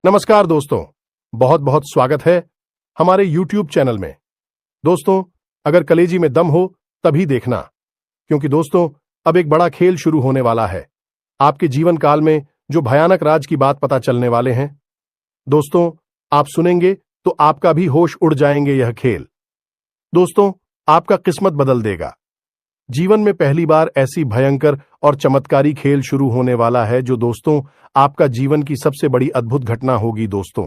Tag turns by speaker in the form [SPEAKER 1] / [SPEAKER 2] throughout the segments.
[SPEAKER 1] नमस्कार दोस्तों, बहुत बहुत स्वागत है हमारे YouTube चैनल में। दोस्तों, अगर कलेजी में दम हो तभी देखना, क्योंकि दोस्तों अब एक बड़ा खेल शुरू होने वाला है। आपके जीवन काल में जो भयानक राज की बात पता चलने वाले हैं। दोस्तों, आप सुनेंगे तो आपका भी होश उड़ जाएंगे। यह खेल दोस्तों आपका किस्मत बदल देगा। जीवन में पहली बार ऐसी भयंकर और चमत्कारी खेल शुरू होने वाला है जो दोस्तों आपका जीवन की सबसे बड़ी अद्भुत घटना होगी। दोस्तों,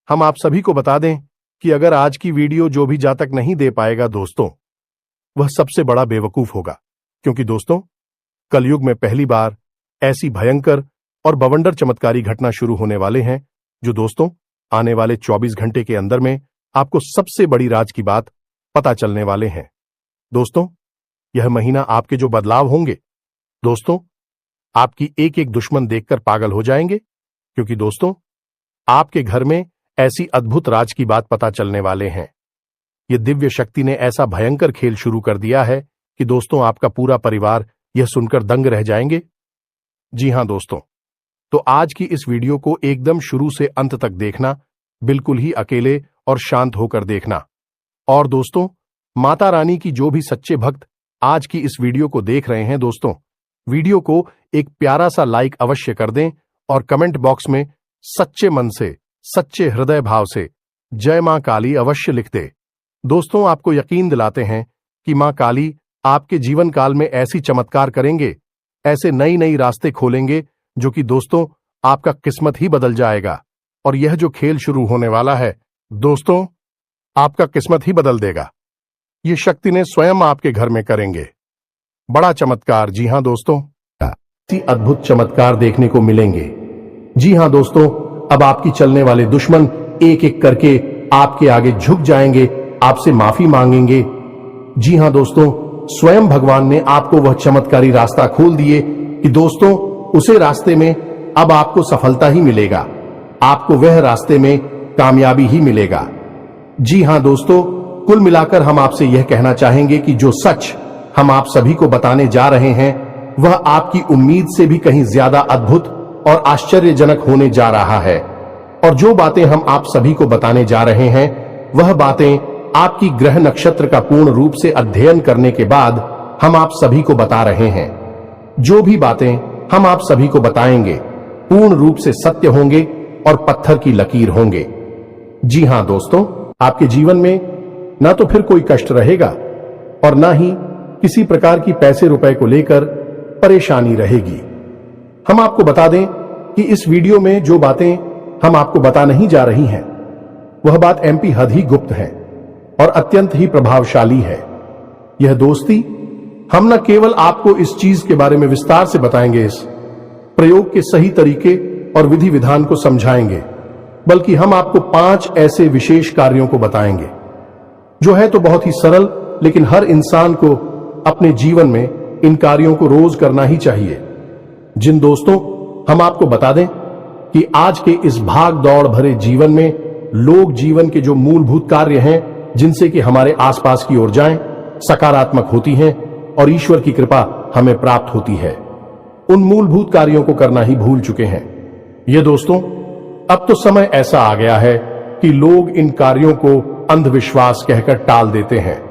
[SPEAKER 1] हम आप सभी को बता दें कि अगर आज की वीडियो जो भी जातक नहीं दे पाएगा दोस्तों, वह सबसे बड़ा बेवकूफ होगा। क्योंकि दोस्तों कलयुग में पहली बार ऐसी भयंकर और बवंडर चमत्कारी घटना शुरू होने वाले हैं जो दोस्तों आने वाले 24 घंटे के अंदर में आपको सबसे बड़ी राज की बात पता चलने वाले हैं। दोस्तों, यह महीना आपके जो बदलाव होंगे दोस्तों, आपकी एक एक दुश्मन देखकर पागल हो जाएंगे। क्योंकि दोस्तों आपके घर में ऐसी अद्भुत राज की बात पता चलने वाले हैं। यह दिव्य शक्ति ने ऐसा भयंकर खेल शुरू कर दिया है कि दोस्तों आपका पूरा परिवार यह सुनकर दंग रह जाएंगे। जी हां दोस्तों, तो आज की इस वीडियो को एकदम शुरू से अंत तक देखना, बिल्कुल ही अकेले और शांत होकर देखना। और दोस्तों माता रानी की जो भी सच्चे भक्त आज की इस वीडियो को देख रहे हैं दोस्तों, वीडियो को एक प्यारा सा लाइक अवश्य कर दें और कमेंट बॉक्स में सच्चे मन से, सच्चे हृदय भाव से जय मां काली अवश्य लिख दे। दोस्तों आपको यकीन दिलाते हैं कि मां काली आपके जीवन काल में ऐसी चमत्कार करेंगे, ऐसे नई नई रास्ते खोलेंगे जो कि दोस्तों आपका किस्मत ही बदल जाएगा। और यह जो खेल शुरू होने वाला है दोस्तों, आपका किस्मत ही बदल देगा। ये शक्ति ने स्वयं आपके घर में करेंगे बड़ा चमत्कार। जी हां दोस्तों, ऐसी अद्भुत चमत्कार देखने को मिलेंगे। जी हां दोस्तों, अब आपकी चलने वाले दुश्मन एक एक करके आपके आगे झुक जाएंगे, आपसे माफी मांगेंगे। जी हां दोस्तों, स्वयं भगवान ने आपको वह चमत्कारी रास्ता खोल दिए कि दोस्तों उसे रास्ते में अब आपको सफलता ही मिलेगा, आपको वह रास्ते में कामयाबी ही मिलेगा। जी हां दोस्तों, कुल मिलाकर हम आपसे यह कहना चाहेंगे कि जो सच हम आप सभी को बताने जा रहे हैं वह आपकी उम्मीद से भी कहीं ज्यादा अद्भुत और आश्चर्यजनक होने जा रहा है। और जो बातें हम आप सभी को बताने जा रहे हैं वह बातें आपकी ग्रह नक्षत्र का पूर्ण रूप से अध्ययन करने के बाद हम आप सभी को बता रहे हैं। जो भी बातें हम आप सभी को बताएंगे पूर्ण रूप से सत्य होंगे और पत्थर की लकीर होंगे। जी हां दोस्तों, आपके जीवन में ना तो फिर कोई कष्ट रहेगा और ना ही किसी प्रकार की पैसे रुपए को लेकर परेशानी रहेगी। हम आपको बता दें कि इस वीडियो में जो बातें हम आपको बता नहीं जा रही हैं वह बात MP हद ही गुप्त है और अत्यंत ही प्रभावशाली है। यह दोस्ती हम न केवल आपको इस चीज के बारे में विस्तार से बताएंगे, इस प्रयोग के सही तरीके और विधि विधान को समझाएंगे, बल्कि हम आपको 5 ऐसे विशेष कार्यों को बताएंगे जो है तो बहुत ही सरल, लेकिन हर इंसान को अपने जीवन में इन कार्यों को रोज करना ही चाहिए। जिन दोस्तों हम आपको बता दें कि आज के इस भाग दौड़ भरे जीवन में लोग जीवन के जो मूलभूत कार्य हैं जिनसे कि हमारे आसपास की ऊर्जाएं सकारात्मक होती हैं और ईश्वर की कृपा हमें प्राप्त होती है, उन मूलभूत कार्यों को करना ही भूल चुके हैं। ये दोस्तों अब तो समय ऐसा आ गया है कि लोग इन कार्यों को अंधविश्वास कहकर टाल देते हैं,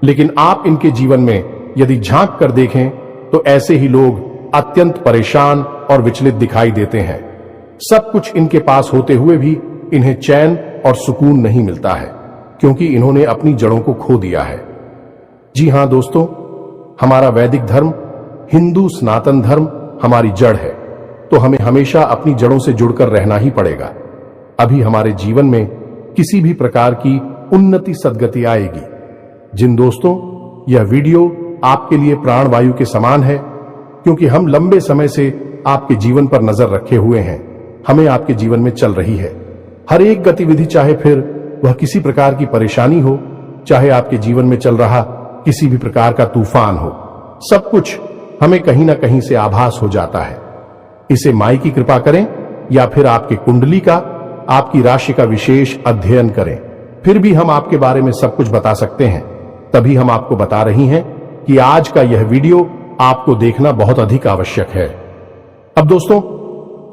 [SPEAKER 1] लेकिन आप इनके जीवन में यदि झांक कर देखें तो ऐसे ही लोग अत्यंत परेशान और विचलित दिखाई देते हैं। सब कुछ इनके पास होते हुए भी इन्हें चैन और सुकून नहीं मिलता है, क्योंकि इन्होंने अपनी जड़ों को खो दिया है। जी हां दोस्तों, हमारा वैदिक धर्म, हिंदू सनातन धर्म हमारी जड़ है, तो हमें हमेशा अपनी जड़ों से जुड़कर रहना ही पड़ेगा। अभी हमारे जीवन में किसी भी प्रकार की उन्नति सद्गति आएगी। जिन दोस्तों यह वीडियो आपके लिए प्राणवायु के समान है, क्योंकि हम लंबे समय से आपके जीवन पर नजर रखे हुए हैं, हमें आपके जीवन में चल रही है हर एक गतिविधि, चाहे फिर वह किसी प्रकार की परेशानी हो, चाहे आपके जीवन में चल रहा किसी भी प्रकार का तूफान हो, सब कुछ हमें कहीं ना कहीं से आभास हो जाता है। इसे माई की कृपा करें या फिर आपके कुंडली का, आपकी राशि का विशेष अध्ययन करें, फिर भी हम आपके बारे में सब कुछ बता सकते हैं। तभी हम आपको बता रही हैं कि आज का यह वीडियो आपको देखना बहुत अधिक आवश्यक है। अब दोस्तों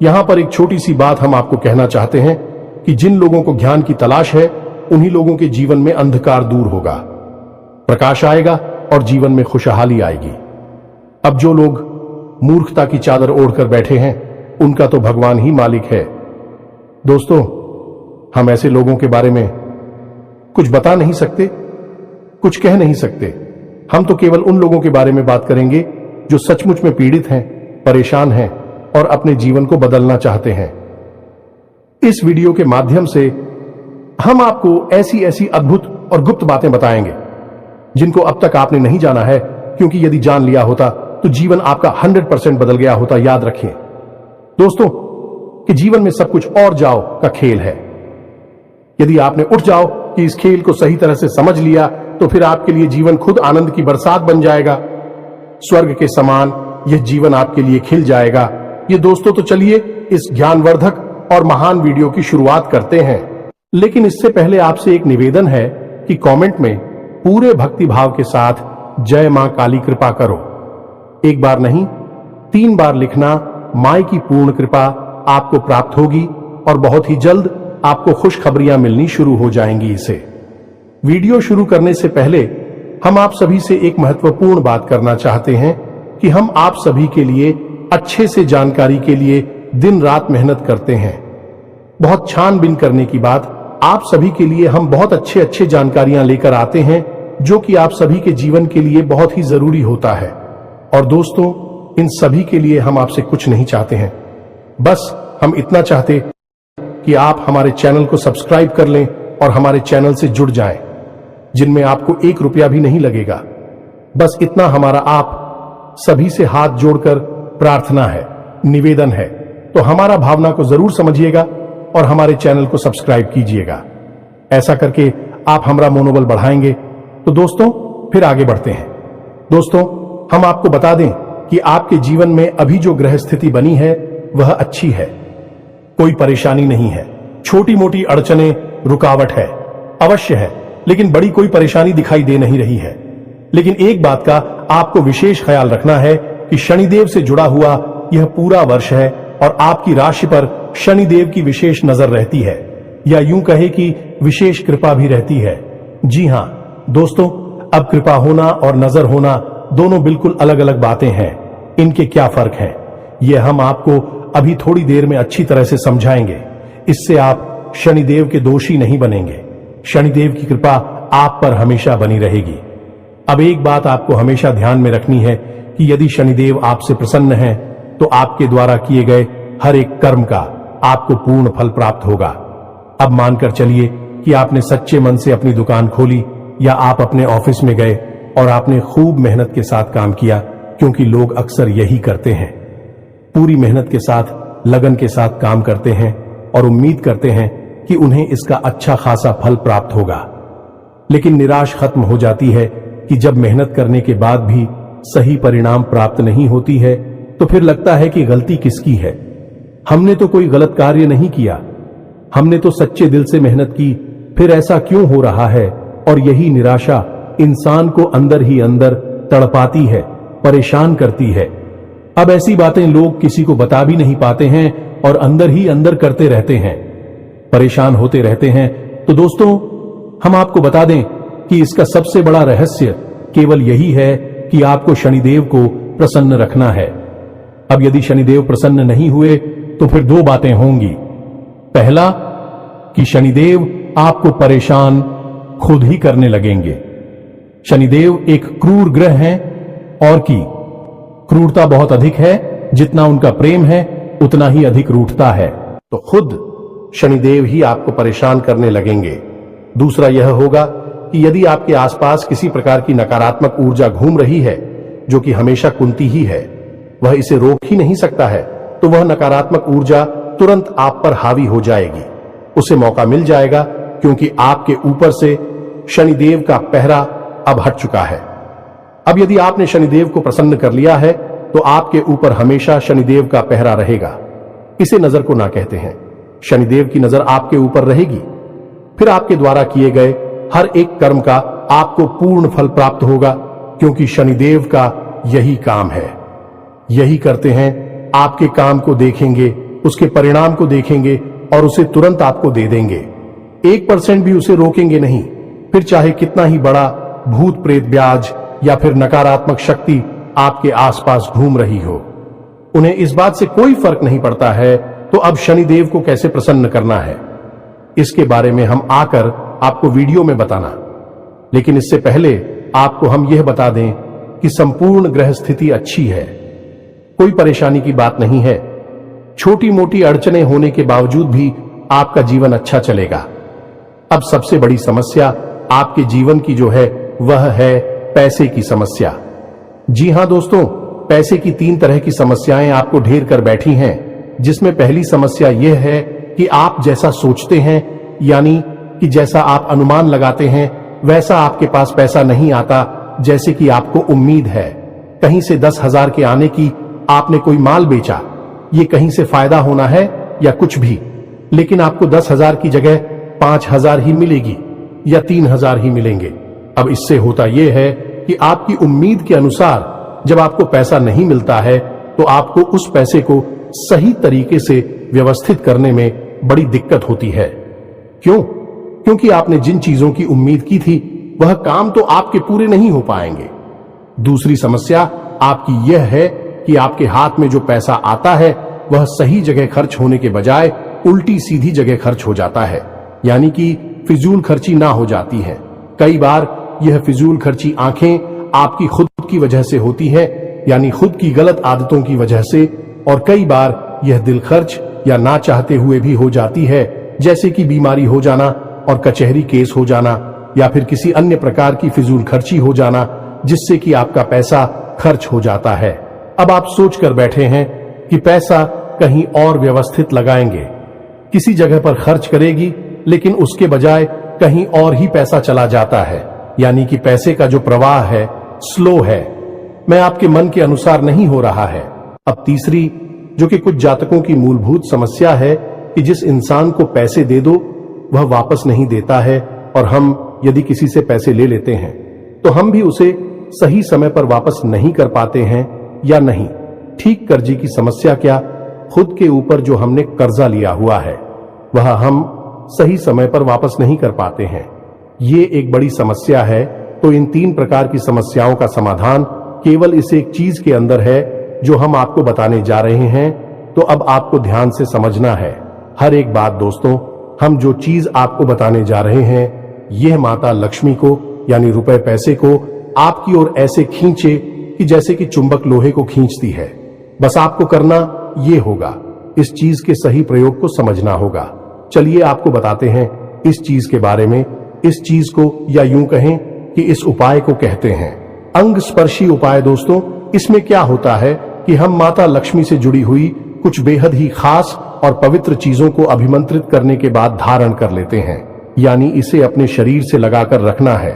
[SPEAKER 1] यहां पर एक छोटी सी बात हम आपको कहना चाहते हैं कि जिन लोगों को ज्ञान की तलाश है उन्हीं लोगों के जीवन में अंधकार दूर होगा, प्रकाश आएगा और जीवन में खुशहाली आएगी। अब जो लोग मूर्खता की चादर ओढ़कर बैठे हैं उनका तो भगवान ही मालिक है। दोस्तों, हम ऐसे लोगों के बारे में कुछ बता नहीं सकते, कुछ कह नहीं सकते। हम तो केवल उन लोगों के बारे में बात करेंगे जो सचमुच में पीड़ित हैं, परेशान हैं और अपने जीवन को बदलना चाहते हैं। इस वीडियो के माध्यम से हम आपको ऐसी ऐसी अद्भुत और गुप्त बातें बताएंगे जिनको अब तक आपने नहीं जाना है, क्योंकि यदि जान लिया होता तो जीवन आपका 100% बदल गया होता। याद रखिए दोस्तों कि जीवन में सब कुछ और जाओ का खेल है। यदि आपने उठ जाओ कि इस खेल को सही तरह से समझ लिया तो फिर आपके लिए जीवन खुद आनंद की बरसात बन जाएगा। स्वर्ग के समान यह जीवन आपके लिए खिल जाएगा। ये दोस्तों, तो चलिए इस ज्ञानवर्धक और महान वीडियो की शुरुआत करते हैं। लेकिन इससे पहले आपसे एक निवेदन है कि कमेंट में पूरे भक्ति भाव के साथ जय मां काली कृपा करो। एक बार नहीं, 3 बार लिखना। मां की पूर्ण कृपा आपको प्राप्त होगी और बहुत ही जल्द आपको खुशखबरियां मिलनी शुरू हो जाएंगी। इसे वीडियो शुरू करने से पहले हम आप सभी से एक महत्वपूर्ण बात करना चाहते हैं कि हम आप सभी के लिए अच्छे से जानकारी के लिए दिन रात मेहनत करते हैं। बहुत छानबीन करने की बात, आप सभी के लिए हम बहुत अच्छे जानकारियां लेकर आते हैं जो कि आप सभी के जीवन के लिए बहुत ही जरूरी होता है। और दोस्तों, इन सभी के लिए हम आपसे कुछ नहीं चाहते हैं, बस हम इतना चाहते कि आप हमारे चैनल को सब्सक्राइब कर लें और हमारे चैनल से जुड़ जाएं, जिनमें आपको 1 रुपया भी नहीं लगेगा। बस इतना हमारा आप सभी से हाथ जोड़कर प्रार्थना है, निवेदन है। तो हमारा भावना को जरूर समझिएगा और हमारे चैनल को सब्सक्राइब कीजिएगा। ऐसा करके आप हमारा मनोबल बढ़ाएंगे। तो दोस्तों, फिर आगे बढ़ते हैं। दोस्तों, हम आपको बता दें कि आपके जीवन में अभी जो ग्रह स्थिति बनी है वह अच्छी है, कोई परेशानी नहीं है। छोटी मोटी अड़चने, रुकावट है, अवश्य है, लेकिन बड़ी कोई परेशानी दिखाई दे नहीं रही है। लेकिन एक बात का आपको विशेष ख्याल रखना है कि शनिदेव से जुड़ा हुआ यह पूरा वर्ष है और आपकी राशि पर शनिदेव की विशेष नजर रहती है, या यूं कहे कि विशेष कृपा भी रहती है। जी हां दोस्तों, अब कृपा होना और नजर होना दोनों बिल्कुल अलग अलग बातें हैं। इनके क्या फर्क है यह हम आपको अभी थोड़ी देर में अच्छी तरह से समझाएंगे। इससे आप शनिदेव के दोषी नहीं बनेंगे। शनिदेव की कृपा आप पर हमेशा बनी रहेगी। अब एक बात आपको हमेशा ध्यान में रखनी है कि यदि शनिदेव आपसे प्रसन्न है तो आपके द्वारा किए गए हर एक कर्म का आपको पूर्ण फल प्राप्त होगा। अब मानकर चलिए कि आपने सच्चे मन से अपनी दुकान खोली, या आप अपने ऑफिस में गए और आपने खूब मेहनत के साथ काम किया, क्योंकि लोग अक्सर यही करते हैं, पूरी मेहनत के साथ, लगन के साथ काम करते हैं और उम्मीद करते हैं कि उन्हें इसका अच्छा खासा फल प्राप्त होगा। लेकिन निराश खत्म हो जाती है कि जब मेहनत करने के बाद भी सही परिणाम प्राप्त नहीं होती है तो फिर लगता है कि गलती किसकी है। हमने तो कोई गलत कार्य नहीं किया, हमने तो सच्चे दिल से मेहनत की, फिर ऐसा क्यों हो रहा है। और यही निराशा इंसान को अंदर ही अंदर तड़पाती है, परेशान करती है। अब ऐसी बातें लोग किसी को बता भी नहीं पाते हैं और अंदर ही अंदर करते रहते हैं, परेशान होते रहते हैं। तो दोस्तों, हम आपको बता दें कि इसका सबसे बड़ा रहस्य केवल यही है कि आपको शनिदेव को प्रसन्न रखना है। अब यदि शनिदेव प्रसन्न नहीं हुए तो फिर 2 बातें होंगी। पहला कि शनिदेव आपको परेशान खुद ही करने लगेंगे। शनिदेव एक क्रूर ग्रह हैं और की क्रूरता बहुत अधिक है। जितना उनका प्रेम है उतना ही अधिक रूठता है। तो खुद शनिदेव ही आपको परेशान करने लगेंगे। दूसरा यह होगा कि यदि आपके आसपास किसी प्रकार की नकारात्मक ऊर्जा घूम रही है जो कि हमेशा कुंती ही है, वह इसे रोक ही नहीं सकता है, तो वह नकारात्मक ऊर्जा तुरंत आप पर हावी हो जाएगी। उसे मौका मिल जाएगा क्योंकि आपके ऊपर से शनिदेव का पहरा अब हट चुका है। अब यदि आपने शनिदेव को प्रसन्न कर लिया है तो आपके ऊपर हमेशा शनिदेव का पहरा रहेगा। इसे नजर को ना कहते हैं। शनिदेव की नजर आपके ऊपर रहेगी, फिर आपके द्वारा किए गए हर एक कर्म का आपको पूर्ण फल प्राप्त होगा, क्योंकि शनिदेव का यही काम है। यही करते हैं, आपके काम को देखेंगे उसके परिणाम को देखेंगे और उसे तुरंत आपको दे देंगे। 1% भी उसे रोकेंगे नहीं, फिर चाहे कितना ही बड़ा भूत प्रेत ब्याज या फिर नकारात्मक शक्ति आपके आसपास घूम रही हो। उन्हें इस बात से कोई फर्क नहीं पड़ता है तो अब शनिदेव को कैसे प्रसन्न करना है, इसके बारे में हम आकर आपको वीडियो में बताना। लेकिन इससे पहले आपको हम यह बता दें कि संपूर्ण ग्रह स्थिति अच्छी है, कोई परेशानी की बात नहीं है। छोटी मोटी अड़चनें होने के बावजूद भी आपका जीवन अच्छा चलेगा। अब सबसे बड़ी समस्या आपके जीवन की जो है वह है पैसे की समस्या। जी हां दोस्तों, पैसे की 3 तरह की समस्याएं आपको घेर कर बैठी हैं, जिसमें पहली समस्या यह है कि आप जैसा सोचते हैं, यानी कि जैसा आप अनुमान लगाते हैं वैसा आपके पास पैसा नहीं आता जैसे कि आपको उम्मीद है। कहीं से 10,000 के आने की आपने कोई माल बेचा, ये कहीं से फायदा होना है या कुछ भी, लेकिन आपको 10,000 की जगह 5,000 ही मिलेगी या 3,000 ही मिलेंगे। अब इससे होता यह है कि आपकी उम्मीद के अनुसार जब आपको पैसा नहीं मिलता है तो आपको उस पैसे को सही तरीके से व्यवस्थित करने में बड़ी दिक्कत होती है। क्यों? क्योंकि आपने जिन चीजों की उम्मीद की थी वह काम तो आपके पूरे नहीं हो पाएंगे। दूसरी समस्या आपकी यह है कि आपके हाथ में जो पैसा आता है वह सही जगह खर्च होने के बजाय उल्टी सीधी जगह खर्च हो जाता है, यानी कि फिजूल खर्ची ना हो जाती है। कई बार यह फिजूल खर्ची आंखें आपकी खुद की वजह से होती है, यानी खुद की गलत आदतों की वजह से, और कई बार यह दिल खर्च या ना चाहते हुए भी हो जाती है, जैसे कि बीमारी हो जाना और कचहरी केस हो जाना या फिर किसी अन्य प्रकार की फिजूल खर्ची हो जाना, जिससे कि आपका पैसा खर्च हो जाता है। अब आप सोच कर बैठे हैं कि पैसा कहीं और व्यवस्थित लगाएंगे, किसी जगह पर खर्च करेगी, लेकिन उसके बजाय कहीं और ही पैसा चला जाता है, यानी कि पैसे का जो प्रवाह है स्लो है, मैं आपके मन के अनुसार नहीं हो रहा है। अब तीसरी, जो कि कुछ जातकों की मूलभूत समस्या है कि जिस इंसान को पैसे दे दो वह वापस नहीं देता है, और हम यदि किसी से पैसे ले लेते हैं तो हम भी उसे सही समय पर वापस नहीं कर पाते हैं या नहीं। ठीक कर्जे की समस्या क्या, खुद के ऊपर जो हमने कर्जा लिया हुआ है वह हम सही समय पर वापस नहीं कर पाते हैं, ये एक बड़ी समस्या है। तो इन 3 प्रकार की समस्याओं का समाधान केवल इस एक चीज के अंदर है जो हम आपको बताने जा रहे हैं। तो अब आपको ध्यान से समझना है हर एक बात। दोस्तों, हम जो चीज आपको बताने जा रहे हैं यह माता लक्ष्मी को, यानी रुपए पैसे को आपकी ओर ऐसे खींचे कि जैसे कि चुंबक लोहे को खींचती है। बस आपको करना यह होगा, इस चीज के सही प्रयोग को समझना होगा। चलिए आपको बताते हैं इस चीज के बारे में। इस चीज को, या यूं कहें कि इस उपाय को कहते हैं अंग स्पर्शी उपाय। दोस्तों, इसमें क्या होता है कि हम माता लक्ष्मी से जुड़ी हुई कुछ बेहद ही खास और पवित्र चीजों को अभिमंत्रित करने के बाद धारण कर लेते हैं, यानी इसे अपने शरीर से लगाकर रखना है।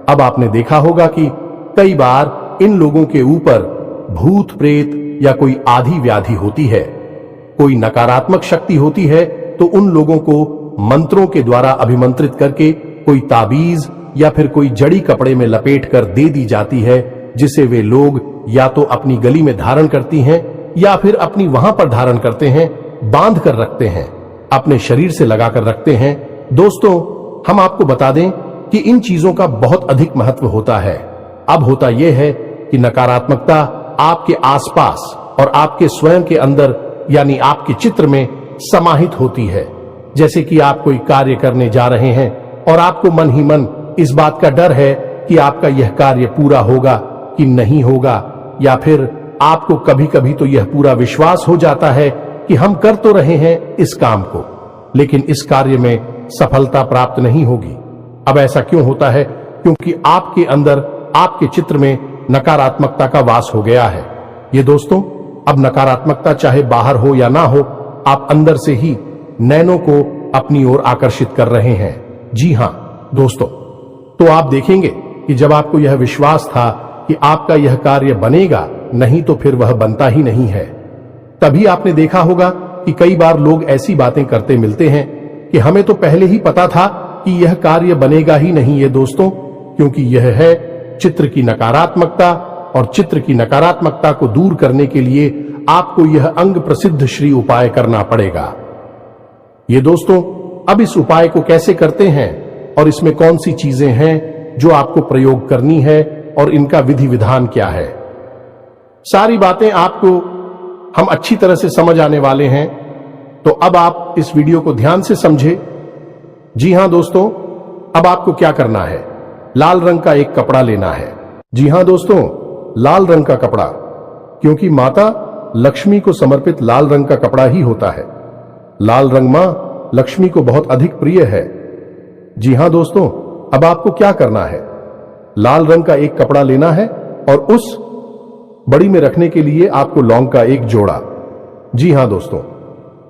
[SPEAKER 1] अब आपने देखा होगा कि कई बार इन लोगों के ऊपर भूत प्रेत या कोई आधी व्याधि होती है, कोई नकारात्मक शक्ति होती है, तो उन लोगों को मंत्रों के द्वारा अभिमंत्रित करके कोई ताबीज या फिर कोई जड़ी कपड़े में लपेट कर दे दी जाती है, जिसे वे लोग या तो अपनी गली में धारण करती हैं या फिर अपनी वहां पर धारण करते हैं, बांध कर रखते हैं, अपने शरीर से लगाकर रखते हैं। दोस्तों, हम आपको बता दें कि इन चीजों का बहुत अधिक महत्व होता है। अब होता यह है कि नकारात्मकता आपके आसपास और आपके स्वयं के अंदर, यानी आपके चित्र में समाहित होती है। जैसे कि आप कोई कार्य करने जा रहे हैं और आपको मन ही मन इस बात का डर है कि आपका यह कार्य पूरा होगा कि नहीं होगा, या फिर आपको कभी कभी तो यह पूरा विश्वास हो जाता है कि हम कर तो रहे हैं इस काम को, लेकिन इस कार्य में सफलता प्राप्त नहीं होगी। अब ऐसा क्यों होता है? क्योंकि आपके अंदर, आपके चित्र में नकारात्मकता का वास हो गया है। ये दोस्तों, अब नकारात्मकता चाहे बाहर हो या ना हो, आप अंदर से ही नैनों को अपनी ओर आकर्षित कर रहे हैं। जी हां दोस्तों, तो आप देखेंगे कि जब आपको यह विश्वास था कि आपका यह कार्य बनेगा, नहीं तो फिर वह बनता ही नहीं है, तभी आपने देखा होगा कि कई बार लोग ऐसी बातें करते मिलते हैं कि हमें तो पहले ही पता था कि यह कार्य बनेगा ही नहीं। ये दोस्तों, क्योंकि यह है चित्र की नकारात्मकता और चित्र की नकारात्मकता को दूर करने के लिए आपको यह अंग प्रसिद्ध श्री उपाय करना पड़ेगा। ये दोस्तों, अब इस उपाय को कैसे करते हैं और इसमें कौन सी चीजें हैं जो आपको प्रयोग करनी है और इनका विधि विधान क्या है, सारी बातें आपको हम अच्छी तरह से समझ आने वाले हैं। तो अब आप इस वीडियो को ध्यान से समझे। जी हां दोस्तों, अब आपको क्या करना है, लाल रंग का एक कपड़ा लेना है। जी हां दोस्तों, लाल रंग का कपड़ा, क्योंकि माता लक्ष्मी को समर्पित लाल रंग का कपड़ा ही होता है। लाल रंग मां लक्ष्मी को बहुत अधिक प्रिय है। जी हां दोस्तों, अब आपको क्या करना है, लाल रंग का एक कपड़ा लेना है और उस बड़ी में रखने के लिए आपको लौंग का एक जोड़ा, जी हां दोस्तों,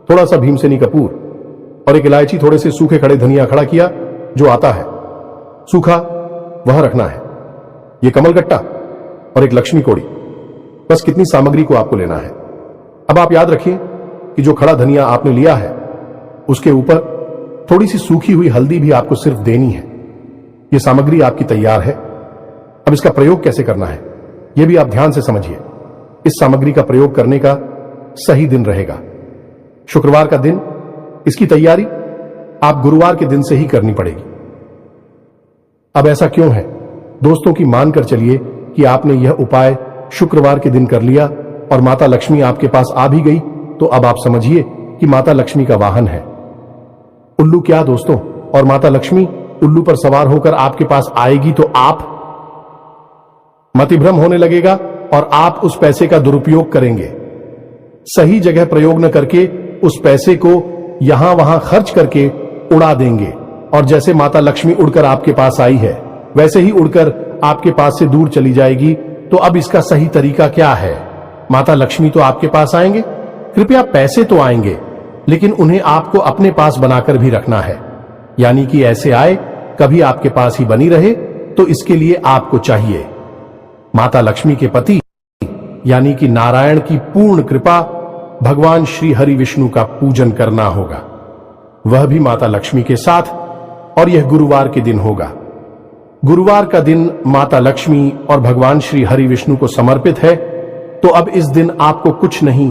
[SPEAKER 1] थोड़ा सा भीमसेनी कपूर और एक इलायची, थोड़े से सूखे खड़े धनिया खड़ा किया जो आता है सूखा, वह रखना है। यह कमलगट्टा और एक लक्ष्मी कोड़ी, बस कितनी सामग्री को आपको लेना है। अब आप याद रखिए कि जो खड़ा धनिया आपने लिया है उसके ऊपर थोड़ी सी सूखी हुई हल्दी भी आपको सिर्फ देनी है। यह सामग्री आपकी तैयार है। अब इसका प्रयोग कैसे करना है यह भी आप ध्यान से समझिए। इस सामग्री का प्रयोग करने का सही दिन रहेगा शुक्रवार का दिन। इसकी तैयारी आप गुरुवार के दिन से ही करनी पड़ेगी। अब ऐसा क्यों है दोस्तों कि मानकर चलिए कि आपने यह उपाय शुक्रवार के दिन कर लिया और माता लक्ष्मी आपके पास आ भी गई, तो अब आप समझिए कि माता लक्ष्मी का वाहन है उल्लू। क्या दोस्तों, और माता लक्ष्मी उल्लू पर सवार होकर आपके पास आएगी तो आप मतिभ्रम होने लगेगा और आप उस पैसे का दुरुपयोग करेंगे। सही जगह प्रयोग न करके उस पैसे को यहां वहां खर्च करके उड़ा देंगे। और जैसे माता लक्ष्मी उड़कर आपके पास आई है वैसे ही उड़कर आपके पास से दूर चली जाएगी। तो अब इसका सही तरीका क्या है, माता लक्ष्मी तो आपके पास आएंगे, कृपया पैसे तो आएंगे, लेकिन उन्हें आपको अपने पास बनाकर भी रखना है, यानी कि ऐसे आए कभी आपके पास ही बनी रहे। तो इसके लिए आपको चाहिए माता लक्ष्मी के पति यानी कि नारायण की पूर्ण कृपा, भगवान श्री हरि विष्णु का पूजन करना होगा, वह भी माता लक्ष्मी के साथ। और यह गुरुवार के दिन होगा। गुरुवार का दिन माता लक्ष्मी और भगवान श्री हरि विष्णु को समर्पित है। तो अब इस दिन आपको कुछ नहीं,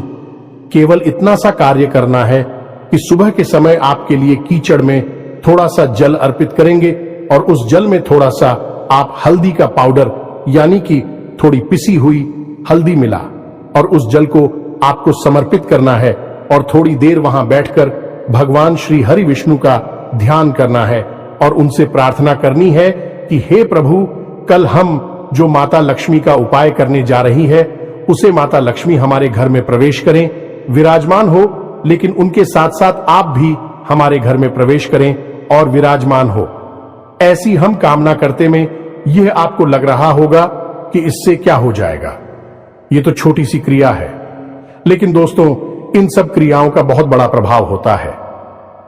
[SPEAKER 1] केवल इतना सा कार्य करना है कि सुबह के समय आपके लिए कीचड़ में थोड़ा सा जल अर्पित करेंगे और उस जल में थोड़ा सा आप हल्दी का पाउडर यानी कि थोड़ी पिसी हुई हल्दी मिला और उस जल को आपको समर्पित करना है और थोड़ी देर वहां बैठकर भगवान श्री हरि विष्णु का ध्यान करना है और उनसे प्रार्थना करनी है कि हे प्रभु, कल हम जो माता लक्ष्मी का उपाय करने जा रही है उसे माता लक्ष्मी हमारे घर में प्रवेश करें, विराजमान हो, लेकिन उनके साथ साथ आप भी हमारे घर में प्रवेश करें और विराजमान हो। ऐसी हम कामना करते में यह आपको लग रहा होगा कि इससे क्या हो जाएगा, यह तो छोटी सी क्रिया है, लेकिन दोस्तों इन सब क्रियाओं का बहुत बड़ा प्रभाव होता है।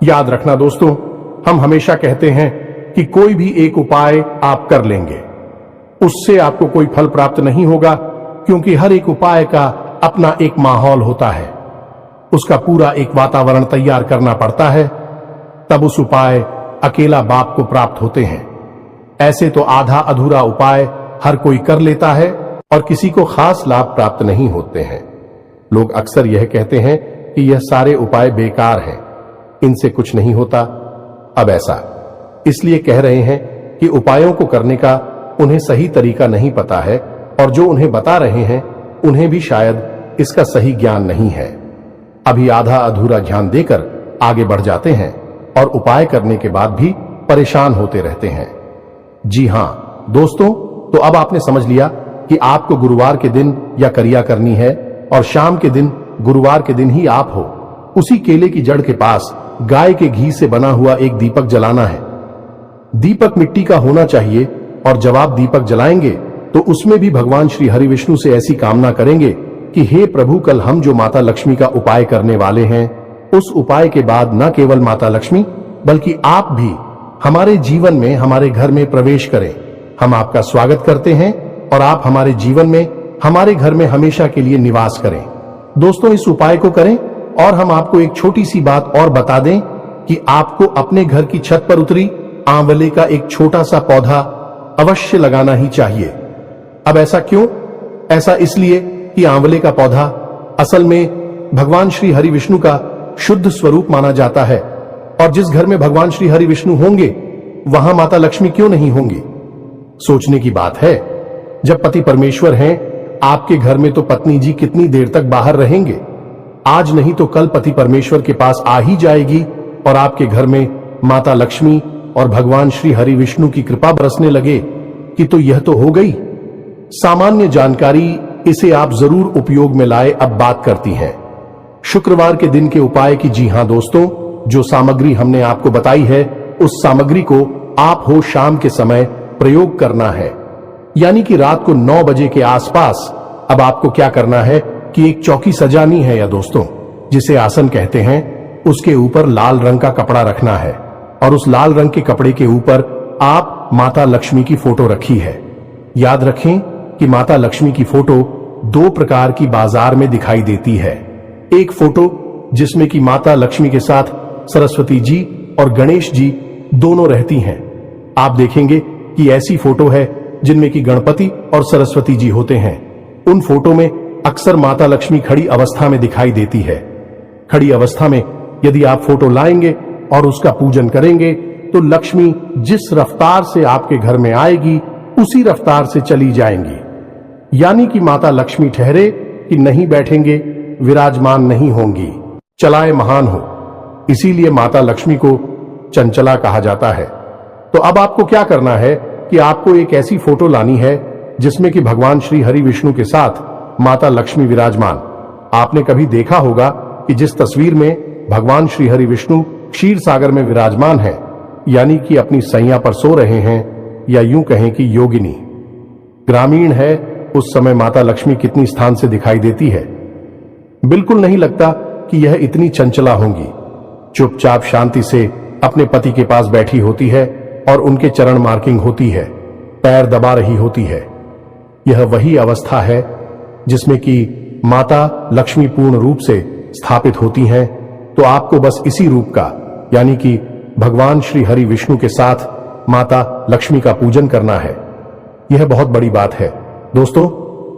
[SPEAKER 1] याद रखना दोस्तों, हम हमेशा कहते हैं कि कोई भी एक उपाय आप कर लेंगे उससे आपको कोई फल प्राप्त नहीं होगा, क्योंकि हर एक उपाय का अपना एक माहौल होता है, उसका पूरा एक वातावरण तैयार करना पड़ता है, तब उस उपाय अकेला बाप को प्राप्त होते हैं। ऐसे तो आधा अधूरा उपाय हर कोई कर लेता है और किसी को खास लाभ प्राप्त नहीं होते हैं। लोग अक्सर यह कहते हैं कि यह सारे उपाय बेकार हैं, इनसे कुछ नहीं होता। अब ऐसा इसलिए कह रहे हैं कि उपायों को करने का उन्हें सही तरीका नहीं पता है और जो उन्हें बता रहे हैं उन्हें भी शायद इसका सही ज्ञान नहीं है। अभी आधा अधूरा ज्ञान देकर आगे बढ़ जाते हैं और उपाय करने के बाद भी परेशान होते रहते हैं। जी हां दोस्तों, तो अब आपने समझ लिया कि आपको गुरुवार के दिन या क्रिया करनी है और शाम के दिन गुरुवार के दिन ही आप हो उसी केले की जड़ के पास गाय के घी से बना हुआ एक दीपक जलाना है। दीपक मिट्टी का होना चाहिए और जब आप दीपक जलाएंगे तो उसमें भी भगवान श्री हरि विष्णु से ऐसी कामना करेंगे कि हे प्रभु, कल हम जो माता लक्ष्मी का उपाय करने वाले हैं उस उपाय के बाद न केवल माता लक्ष्मी बल्कि आप भी हमारे जीवन में, हमारे घर में प्रवेश करें। हम आपका स्वागत करते हैं और आप हमारे जीवन में, हमारे घर में हमेशा के लिए निवास करें। दोस्तों इस उपाय को करें और हम आपको एक छोटी सी बात और बता दें कि आपको अपने घर की छत पर उतरी आंवले का एक छोटा सा पौधा अवश्य लगाना ही चाहिए। अब ऐसा क्यों? ऐसा इसलिए कि आंवले का पौधा असल में भगवान श्री हरि विष्णु का शुद्ध स्वरूप माना जाता है, और जिस घर में भगवान श्री हरि विष्णु होंगे वहां माता लक्ष्मी क्यों नहीं होंगी? सोचने की बात है, जब पति परमेश्वर हैं आपके घर में तो पत्नी जी कितनी देर तक बाहर रहेंगे? आज नहीं तो कल पति परमेश्वर के पास आ ही जाएगी और आपके घर में माता लक्ष्मी और भगवान श्री हरि विष्णु की कृपा बरसने लगे कि तो यह तो हो गई। सामान्य जानकारी, इसे आप जरूर उपयोग में लाए। अब बात करती हैं शुक्रवार के दिन के उपाय की। जी हां दोस्तों, जो सामग्री हमने आपको बताई है उस सामग्री को आप हो शाम के समय प्रयोग करना है, यानी कि रात को 9 बजे के आसपास। अब आपको क्या करना है कि एक चौकी सजानी है या दोस्तों जिसे आसन कहते हैं, उसके ऊपर लाल रंग का कपड़ा रखना है और उस लाल रंग के कपड़े के ऊपर आप माता लक्ष्मी की फोटो रखी है। याद रखें कि माता लक्ष्मी की फोटो 2 प्रकार की बाजार में दिखाई देती है। एक फोटो जिसमें कि माता लक्ष्मी के साथ सरस्वती जी और गणेश जी दोनों रहती हैं। आप देखेंगे कि ऐसी फोटो है जिनमें कि गणपति और सरस्वती जी होते हैं। उन फोटो में अक्सर माता लक्ष्मी खड़ी अवस्था में दिखाई देती है। खड़ी अवस्था में यदि आप फोटो लाएंगे और उसका पूजन करेंगे तो लक्ष्मी जिस रफ्तार से आपके घर में आएगी उसी रफ्तार से चली जाएंगी, यानी कि माता लक्ष्मी ठहरे कि नहीं बैठेंगे, विराजमान नहीं होंगी। चलाए महान हो, इसीलिए माता लक्ष्मी को चंचला कहा जाता है। तो अब आपको क्या करना है कि आपको एक ऐसी फोटो लानी है जिसमें कि भगवान श्री हरि विष्णु के साथ माता लक्ष्मी विराजमान। आपने कभी देखा होगा कि जिस तस्वीर में भगवान श्री हरि विष्णु क्षीर सागर में विराजमान है, यानी कि अपनी सैया पर सो रहे हैं, या यूं कहें कि योगिनी ग्रामीण है, उस समय माता लक्ष्मी कितनी स्थान से दिखाई देती है। बिल्कुल नहीं लगता कि यह इतनी चंचला होंगी। चुपचाप शांति से अपने पति के पास बैठी होती है और उनके चरण मार्किंग होती है, पैर दबा रही होती है। यह वही अवस्था है जिसमें कि माता लक्ष्मी पूर्ण रूप से स्थापित होती हैं। तो आपको बस इसी रूप का, यानी कि भगवान श्री हरि विष्णु के साथ माता लक्ष्मी का पूजन करना है। यह बहुत बड़ी बात है दोस्तों।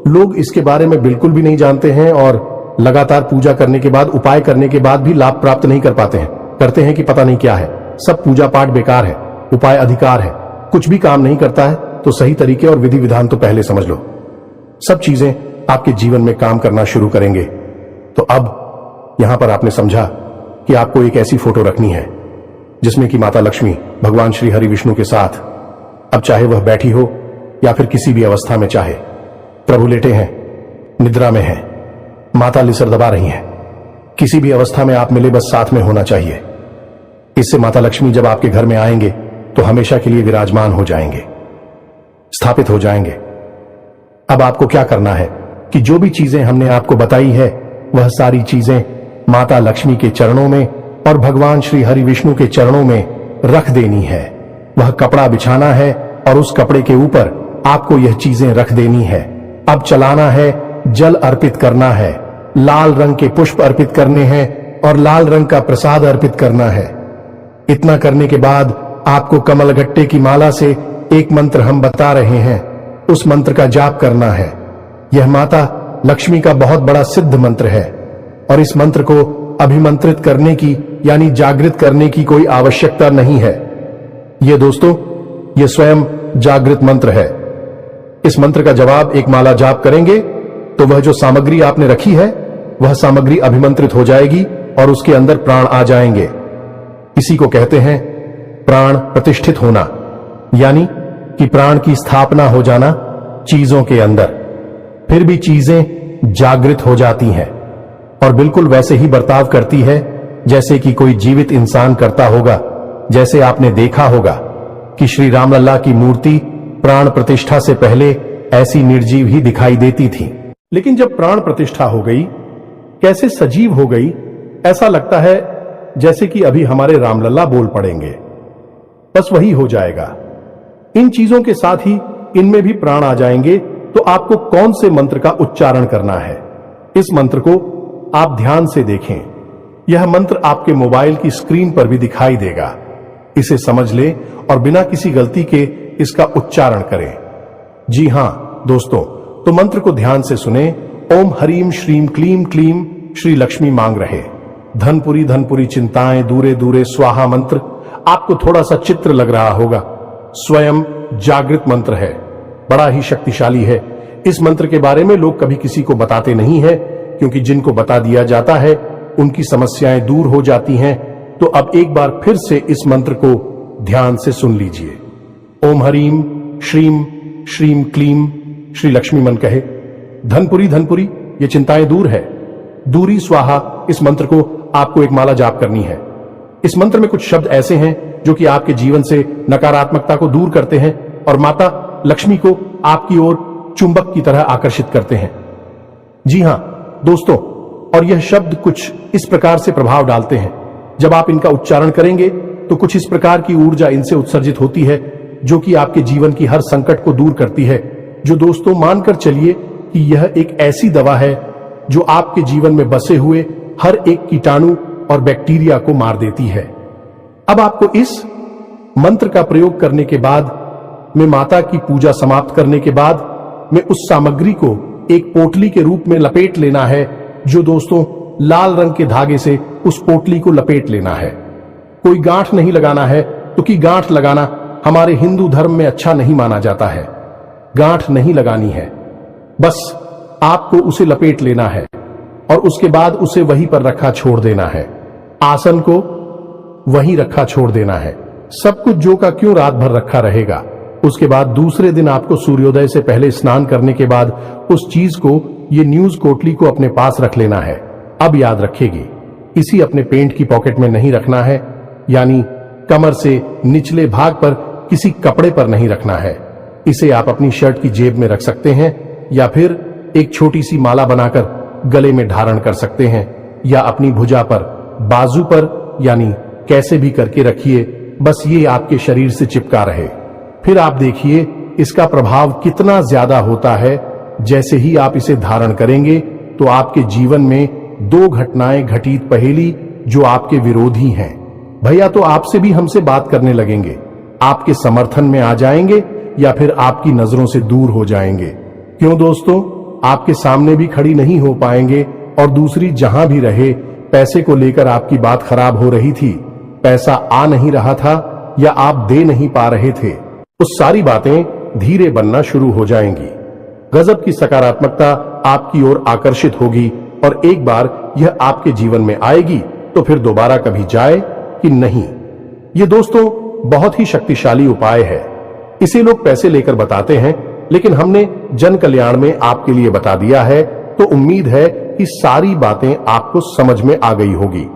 [SPEAKER 1] लोग इसके बारे में बिल्कुल भी नहीं जानते हैं और लगातार पूजा करने के बाद, उपाय करने के बाद भी लाभ प्राप्त नहीं कर पाते हैं। करते हैं कि पता नहीं क्या है, सब पूजा पाठ बेकार है, उपाय अधिकार है, कुछ भी काम नहीं करता है। तो सही तरीके और विधि विधान तो पहले समझ लो, सब चीजें आपके जीवन में काम करना शुरू करेंगे। तो अब यहां पर आपने समझा कि आपको एक ऐसी फोटो रखनी है जिसमें कि माता लक्ष्मी भगवान श्री हरि विष्णु के साथ, अब चाहे वह बैठी हो या फिर किसी भी अवस्था में, चाहे प्रभु लेटे हैं, निद्रा में हैं, माता लिसर दबा रही हैं, किसी भी अवस्था में आप मिले, बस साथ में होना चाहिए। इससे माता लक्ष्मी जब आपके घर में आएंगे तो हमेशा के लिए विराजमान हो जाएंगे, स्थापित हो जाएंगे। अब आपको क्या करना है कि जो भी चीजें हमने आपको बताई है वह सारी चीजें माता लक्ष्मी के चरणों में और भगवान श्री हरि विष्णु के चरणों में रख देनी है। वह कपड़ा बिछाना है और उस कपड़े के ऊपर आपको यह चीजें रख देनी है। अब चलाना है, जल अर्पित करना है, लाल रंग के पुष्प अर्पित करने हैं और लाल रंग का प्रसाद अर्पित करना है। इतना करने के बाद आपको कमलगट्टे की माला से एक मंत्र हम बता रहे हैं, उस मंत्र का जाप करना है। यह माता लक्ष्मी का बहुत बड़ा सिद्ध मंत्र है और इस मंत्र को अभिमंत्रित करने की, यानी जागृत करने की कोई आवश्यकता नहीं है। यह दोस्तों, यह स्वयं जागृत मंत्र है। इस मंत्र का जवाब एक माला जाप करेंगे तो वह जो सामग्री आपने रखी है वह सामग्री अभिमंत्रित हो जाएगी और उसके अंदर प्राण आ जाएंगे। इसी को कहते हैं प्राण प्रतिष्ठित होना, यानी कि प्राण की स्थापना हो जाना चीजों के अंदर। फिर भी चीजें जागृत हो जाती हैं और बिल्कुल वैसे ही बर्ताव करती है जैसे कि कोई जीवित इंसान करता होगा। जैसे आपने देखा होगा कि श्री रामलला की मूर्ति प्राण प्रतिष्ठा से पहले ऐसी निर्जीव ही दिखाई देती थी, लेकिन जब प्राण प्रतिष्ठा हो गई, कैसे सजीव हो गई, ऐसा लगता है जैसे कि अभी हमारे रामलला बोल पड़ेंगे। बस वही हो जाएगा। इन चीजों के साथ ही इनमें भी प्राण आ जाएंगे। तो आपको कौन से मंत्र का उच्चारण करना है, इस मंत्र को आप ध्यान से देखें। यह मंत्र आपके मोबाइल की स्क्रीन पर भी दिखाई देगा। इसे समझ ले और बिना किसी गलती के इसका उच्चारण करें। जी हां दोस्तों, तो तो मंत्र को ध्यान से सुने। ओम हरीम श्रीम क्लीम क्लीम श्री लक्ष्मी मांग रहे। धनपुरी धनपुरी चिंताएं दूरे दूरे स्वाहा मंत्र आपको थोड़ा सा चित्र लग रहा होगा, स्वयं जागृत मंत्र है, बड़ा ही शक्तिशाली है। इस मंत्र के बारे में लोग कभी किसी को बताते नहीं है, क्योंकि जिनको बता दिया जाता है उनकी समस्याएं दूर हो जाती हैं। तो अब एक बार फिर से इस मंत्र को ध्यान से सुन लीजिए। ओम हरीम श्रीम श्रीम क्लीम श्री लक्ष्मी मन कहे। धनपुरी धनपुरी ये चिंताएं दूर है, दूरी स्वाहा इस मंत्र को आपको एक माला जाप करनी है। इस मंत्र में कुछ शब्द ऐसे हैं जो कि आपके जीवन से नकारात्मकता को दूर करते हैं और माता लक्ष्मी को आपकी ओर चुंबक की तरह आकर्षित करते हैं। जी हां दोस्तों, और यह शब्द कुछ इस प्रकार से प्रभाव डालते हैं, जब आप इनका उच्चारण करेंगे तो कुछ इस प्रकार की ऊर्जा इनसे उत्सर्जित होती है जो कि आपके जीवन की हर संकट को दूर करती है। जो दोस्तों मानकर चलिए कि यह एक ऐसी दवा है जो आपके जीवन में बसे हुए हर एक कीटाणु और बैक्टीरिया को मार देती है। अब आपको इस मंत्र का प्रयोग करने के बाद में माता की पूजा समाप्त करने के बाद में उस सामग्री को एक पोटली के रूप में लपेट लेना है। जो दोस्तों लाल रंग के धागे से उस पोटली को लपेट लेना है। कोई गांठ नहीं लगाना है, क्योंकि गांठ लगाना हमारे हिंदू धर्म में अच्छा नहीं माना जाता है। गांठ नहीं लगानी है, बस आपको उसे लपेट लेना है और उसके बाद उसे वहीं पर रखा छोड़ देना है। आसन को वहीं रखा छोड़ देना है। सब कुछ जो का क्यों रात भर रखा रहेगा। उसके बाद दूसरे दिन आपको सूर्योदय से पहले स्नान करने के बाद उस चीज को, ये न्यूज कोटली को अपने पास रख लेना है। अब याद रखेगी, इसी अपने पेंट की पॉकेट में नहीं रखना है, यानी कमर से निचले भाग पर किसी कपड़े पर नहीं रखना है। इसे आप अपनी शर्ट की जेब में रख सकते हैं या फिर एक छोटी सी माला बनाकर गले में धारण कर सकते हैं, या अपनी भुजा पर, बाजू पर, यानी कैसे भी करके रखिए, बस ये आपके शरीर से चिपका रहे। फिर आप देखिए इसका प्रभाव कितना ज्यादा होता है। जैसे ही आप इसे धारण करेंगे तो आपके जीवन में दो घटनाएं घटित पहेली जो आपके विरोधी हैं, भैया तो आपसे भी हमसे बात करने लगेंगे, आपके समर्थन में आ जाएंगे या फिर आपकी नजरों से दूर हो जाएंगे। क्यों दोस्तों, आपके सामने भी खड़ी नहीं हो पाएंगे। और दूसरी, जहां भी रहे, पैसे को लेकर आपकी बात खराब हो रही थी, पैसा आ नहीं रहा था या आप दे नहीं पा रहे थे, उस सारी बातें धीरे बनना शुरू हो जाएंगी। गजब की सकारात्मकता आपकी ओर आकर्षित होगी और एक बार यह आपके जीवन में आएगी तो फिर दोबारा कभी जाए कि नहीं। ये दोस्तों बहुत ही शक्तिशाली उपाय है। इसे लोग पैसे लेकर बताते हैं, लेकिन हमने जन कल्याण में आपके लिए बता दिया है, तो उम्मीद है कि सारी बातें आपको समझ में आ गई होगी।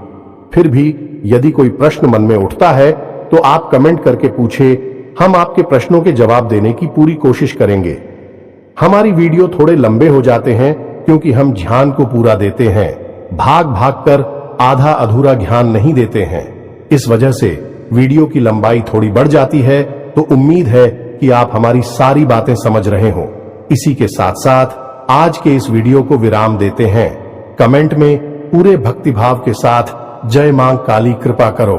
[SPEAKER 1] फिर भी यदि कोई प्रश्न मन में उठता है तो आप कमेंट करके पूछे, हम आपके प्रश्नों के जवाब देने की पूरी कोशिश करेंगे। हमारी वीडियो थोड़े लंबे हो जाते हैं क्योंकि हम ध्यान को पूरा देते हैं, भाग भाग कर आधा अधूरा ध्यान नहीं देते हैं। इस वजह से वीडियो की लंबाई थोड़ी बढ़ जाती है। तो उम्मीद है कि आप हमारी सारी बातें समझ रहे हो। इसी के साथ साथ आज के इस वीडियो को विराम देते हैं। कमेंट में पूरे भक्तिभाव के साथ जय मां काली कृपा करो,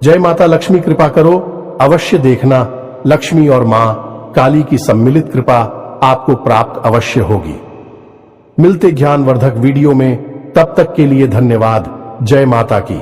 [SPEAKER 1] जय माता लक्ष्मी कृपा करो अवश्य देखना। लक्ष्मी और मां काली की सम्मिलित कृपा आपको प्राप्त अवश्य होगी। मिलते ज्ञानवर्धक वीडियो में, तब तक के लिए धन्यवाद। जय माता की।